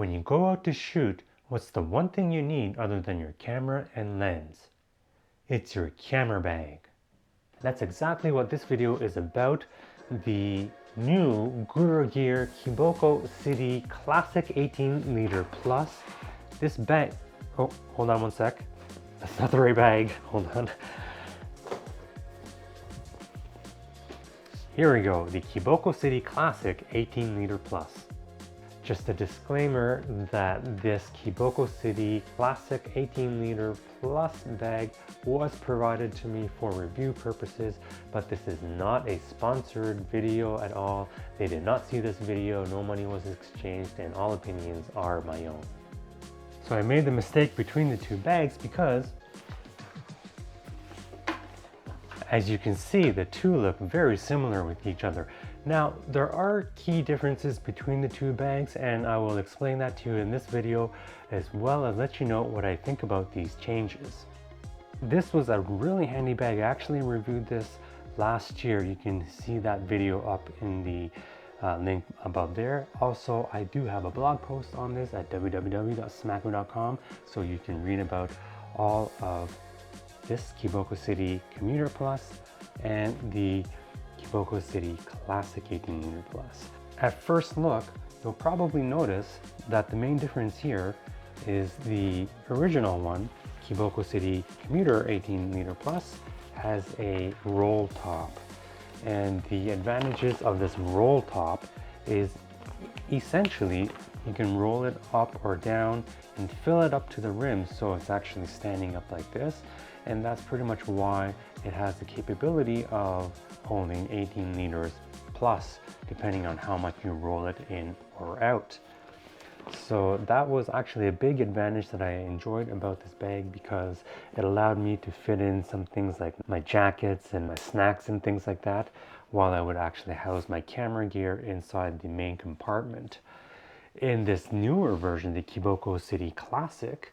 When you go out to shoot, what's the one thing you need other than your camera and lens? It's your camera bag. That's exactly what this video is about. The new Gura Gear Kiboko City Classic 18 liter plus. This bag, oh, hold on one sec. That's not the right bag, hold on. Here we go, the Kiboko City Classic 18 liter plus. Just a disclaimer that this Kiboko City Classic 18 liter plus bag was provided to me for review purposes, but this is not a sponsored video at all. They did not see this video, no money was exchanged, and all opinions are my own. So I made the mistake between the two bags because, as you can see, the two look very similar with each other. Now, there are key differences between the two bags, and I will explain that to you in this video, as well as let you know what I think about these changes. This was a really handy bag. I actually reviewed this last year. You can see that video up in the link above there. Also, I do have a blog post on this at www.smacko.com, so you can read about all of this Kiboko City Commuter Plus and the Kiboko City Classic 18 liter plus. At first look, you'll probably notice that the main difference here is the original one, Kiboko City Commuter 18 liter plus, has a roll top. And the advantages of this roll top is essentially you can roll it up or down and fill it up to the rim so it's actually standing up like this. And that's pretty much why it has the capability of holding 18 liters plus, depending on how much you roll it in or out. So that was actually a big advantage that I enjoyed about this bag, because it allowed me to fit in some things like my jackets and my snacks and things like that, while I would actually house my camera gear inside the main compartment. In this newer version, the Kiboko City Classic,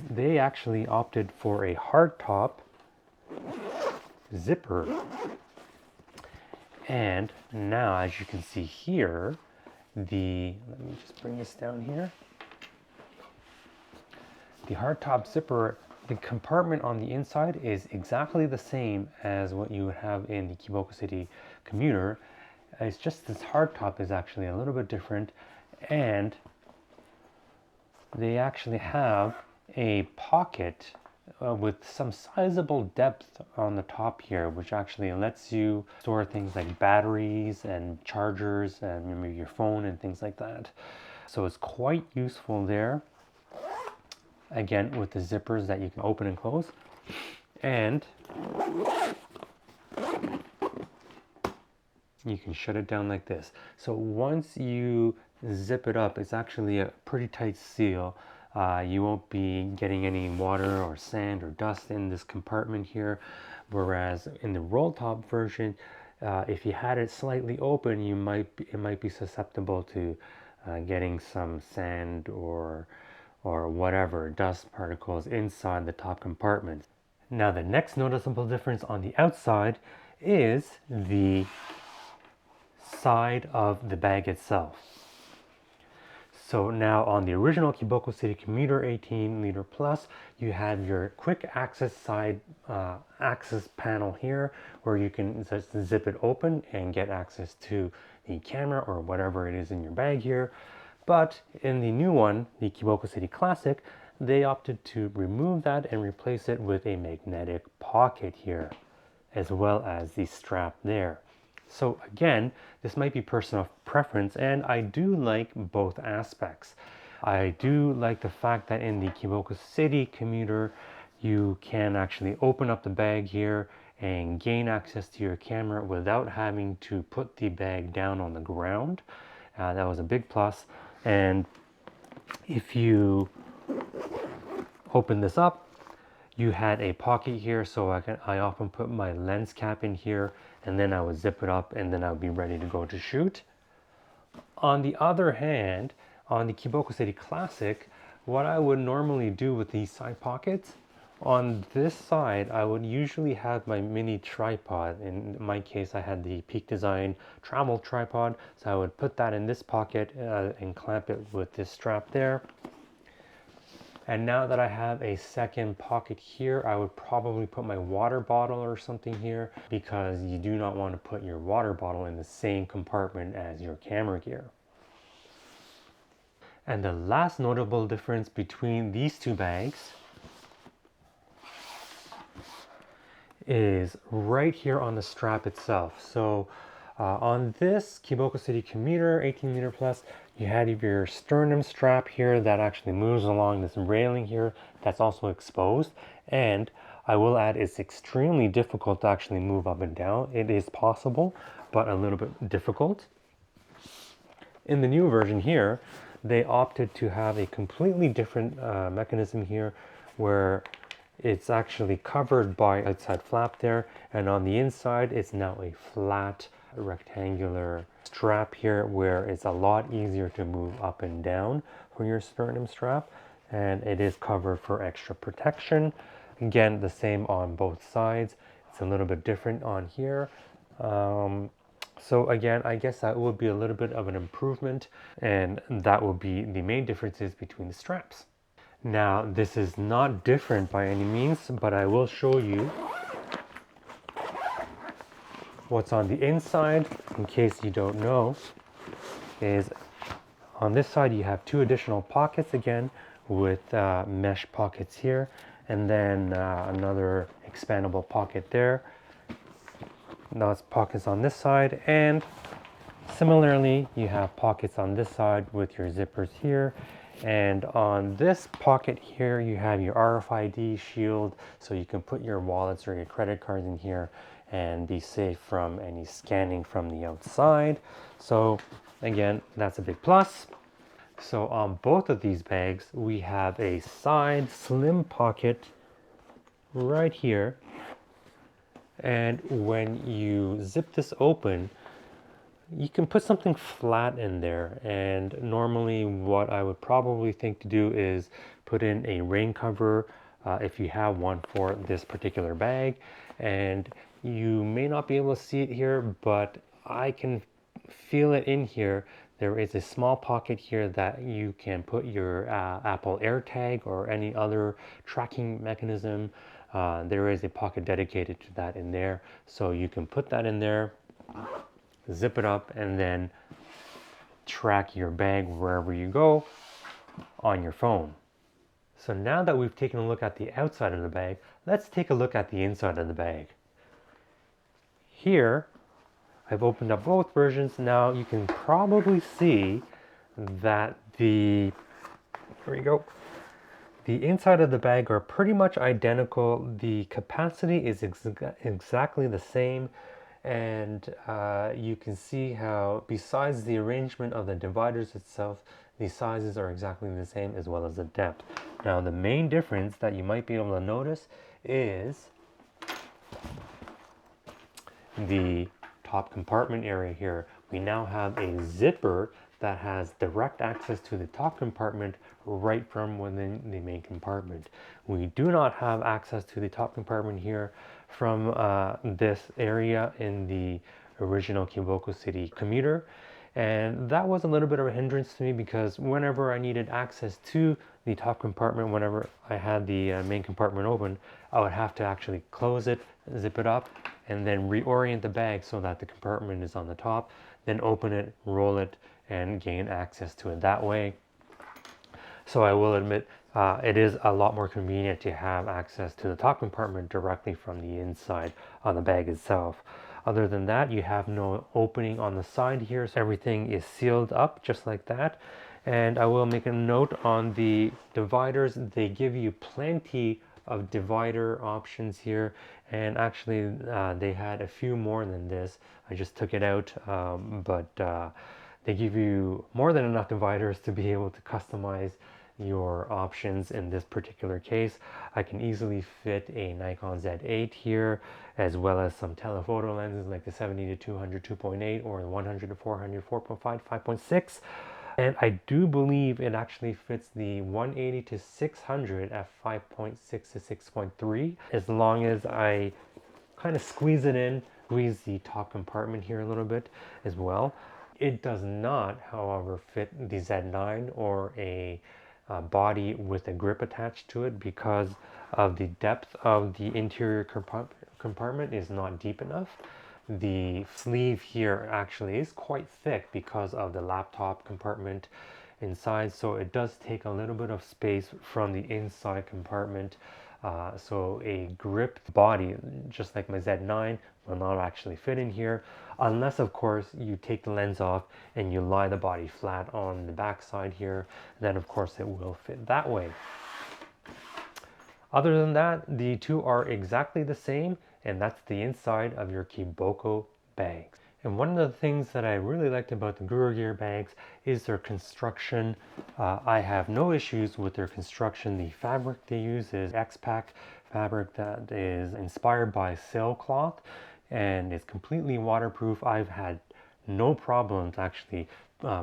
they actually opted for a hardtop zipper. And now, as you can see here, let me just bring this down here. The hardtop zipper, the compartment on the inside is exactly the same as what you would have in the Kiboko City Commuter. It's just this hardtop is actually a little bit different, and they actually have a pocket with some sizable depth on the top here, which actually lets you store things like batteries and chargers and maybe your phone and things like that. So it's quite useful there. Again, with the zippers that you can open and close. And you can shut it down like this. So once you zip it up, it's actually a pretty tight seal. You won't be getting any water or sand or dust in this compartment here, whereas in the roll top version, if you had it slightly open, it might be susceptible to getting some sand or whatever dust particles inside the top compartment. Now, the next noticeable difference on the outside is the side of the bag itself. So now on the original Kiboko City Commuter 18 liter plus, you have your quick access side access panel here, where you can just zip it open and get access to the camera or whatever it is in your bag here. But in the new one, the Kiboko City Classic, they opted to remove that and replace it with a magnetic pocket here, as well as the strap there. So again, this might be personal preference, and I do like both aspects. I do like the fact that in the Kiboko City Commuter, you can actually open up the bag here and gain access to your camera without having to put the bag down on the ground. That was a big plus. And if you open this up, you had a pocket here, so I often put my lens cap in here, and then I would zip it up, and then I would be ready to go to shoot. On the other hand, on the Kiboko City Classic, what I would normally do with these side pockets On this side, I would usually have my mini tripod. In my case, I had the Peak Design travel tripod, so I would put that in this pocket and clamp it with this strap there. And now that I have a second pocket here, I would probably put my water bottle or something here, because you do not want to put your water bottle in the same compartment as your camera gear. And the last notable difference between these two bags is right here on the strap itself. So on this Kiboko City Commuter 18 meter plus, you had your sternum strap here that actually moves along this railing here that's also exposed. And I will add, it's extremely difficult to actually move up and down. It is possible, but a little bit difficult. In the new version here, they opted to have a completely different mechanism here, where it's actually covered by outside flap there, and on the inside it's now a flat rectangular strap here, where it's a lot easier to move up and down for your sternum strap, and it is covered for extra protection. Again, the same on both sides. It's a little bit different on here. So again, I guess that would be a little bit of an improvement, and that will be the main differences between the straps. Now, this is not different by any means, but I will show you what's on the inside, in case you don't know. Is on this side you have two additional pockets again, with mesh pockets here, and then another expandable pocket there. Those pockets on this side, and similarly you have pockets on this side with your zippers here. And on this pocket here, you have your RFID shield, so you can put your wallets or your credit cards in here and be safe from any scanning from the outside. So again, that's a big plus. So on both of these bags, we have a side slim pocket right here. And when you zip this open, you can put something flat in there, and normally what I would probably think to do is put in a rain cover if you have one for this particular bag. And you may not be able to see it here, but I can feel it in here. There is a small pocket here that you can put your Apple AirTag or any other tracking mechanism. There is a pocket dedicated to that in there, so you can put that in there, zip it up, and then track your bag wherever you go on your phone. So now that we've taken a look at the outside of the bag, let's take a look at the inside of the bag. Here, I've opened up both versions. Now you can probably see that there we go. The inside of the bag are pretty much identical. The capacity is exactly the same. And you can see how, besides the arrangement of the dividers itself, the sizes are exactly the same, as well as the depth. Now, the main difference that you might be able to notice is the top compartment area here. We now have a zipper that has direct access to the top compartment right from within the main compartment. We do not have access to the top compartment here from this area in the original Kiboko City Commuter. And that was a little bit of a hindrance to me, because whenever I needed access to the top compartment, whenever I had the main compartment open, I would have to actually close it, zip it up, and then reorient the bag so that the compartment is on the top, then open it, roll it, and gain access to it that way. So I will admit, it is a lot more convenient to have access to the top compartment directly from the inside of the bag itself. Other than that, you have no opening on the side here, so everything is sealed up just like that. And I will make a note on the dividers. They give you plenty of divider options here, and actually they had a few more than this. I just took it out, but they give you more than enough dividers to be able to customize your options. In this particular case, I can easily fit a Nikon Z8 here, as well as some telephoto lenses like the 70 to 200 2.8 or the 100 to 400 4.5 5.6. And I do believe it actually fits the 180 to 600 at 5.6 to 6.3, as long as I kind of squeeze it in, squeeze the top compartment here a little bit as well. It does not, however, fit the Z9 or a body with a grip attached to it, because of the depth of the interior compartment is not deep enough. The sleeve here actually is quite thick because of the laptop compartment inside, so it does take a little bit of space from the inside compartment. So a gripped body, just like my Z9, will not actually fit in here, unless of course you take the lens off and you lie the body flat on the back side here. Then of course it will fit that way. Other than that, the two are exactly the same, and that's the inside of your Kiboko bags. And one of the things that I really liked about the Gura Gear bags is their construction. I have no issues with their construction. The fabric they use is X-Pack fabric that is inspired by sailcloth and is completely waterproof. I've had no problems actually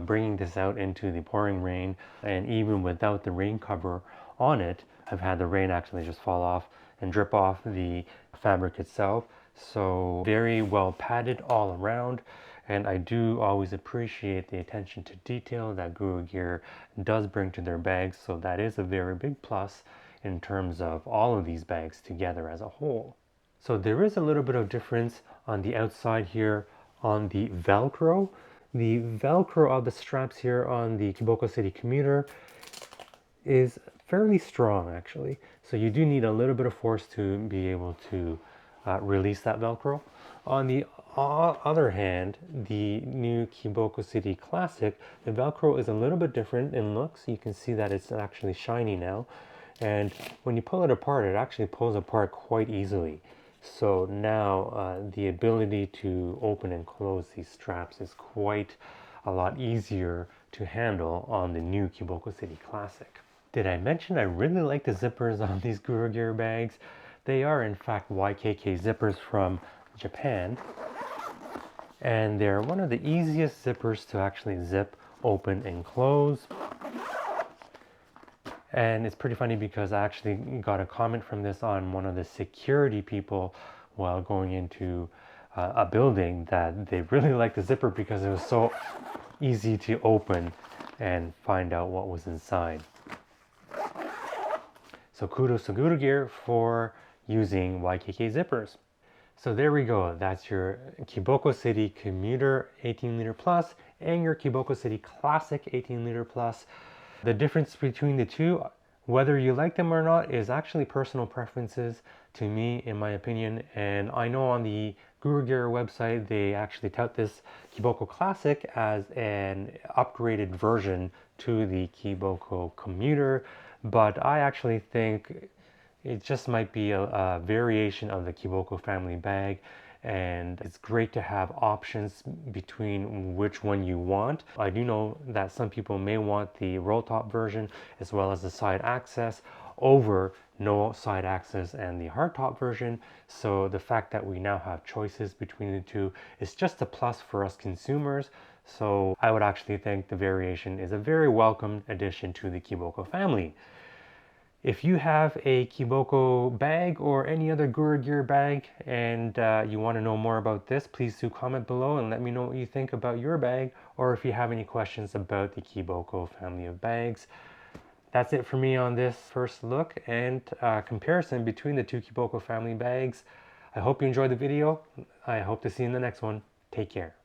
bringing this out into the pouring rain, and even without the rain cover on it, I've had the rain actually just fall off and drip off the fabric itself. So very well padded all around, and I do always appreciate the attention to detail that Gura Gear does bring to their bags, so that is a very big plus in terms of all of these bags together as a whole. So there is a little bit of difference on the outside here on the Velcro. The Velcro of the straps here on the Kiboko City Commuter is fairly strong actually. So you do need a little bit of force to be able to release that Velcro. On the other hand, the new Kiboko City Classic, the Velcro is a little bit different in looks. You can see that it's actually shiny now. And when you pull it apart, it actually pulls apart quite easily. So now the ability to open and close these straps is quite a lot easier to handle on the new Kiboko City Classic. Did I mention I really like the zippers on these Gura Gear bags? They are in fact YKK zippers from Japan, and they're one of the easiest zippers to actually zip, open, and close. And it's pretty funny because I actually got a comment from this on one of the security people while going into a building, that they really liked the zipper because it was so easy to open and find out what was inside. So kudos to Gura Gear for using YKK zippers. So there we go. That's your Kiboko City Commuter 18 liter plus and your Kiboko City Classic 18 liter plus. The difference between the two, whether you like them or not, is actually personal preferences to me, in my opinion. And I know on the Gura Gear website, they actually tout this Kiboko Classic as an upgraded version to the Kiboko Commuter, but I actually think it just might be a variation of the Kiboko family bag, and it's great to have options between which one you want. I do know that some people may want the roll top version as well as the side access over no side access and the hard top version. So the fact that we now have choices between the two is just a plus for us consumers. So I would actually think the variation is a very welcome addition to the Kiboko family. If you have a Kiboko bag or any other Gura Gear bag and you want to know more about this, please do comment below and let me know what you think about your bag, or if you have any questions about the Kiboko family of bags. That's it for me on this first look and comparison between the two Kiboko family bags. I hope you enjoyed the video. I hope to see you in the next one. Take care.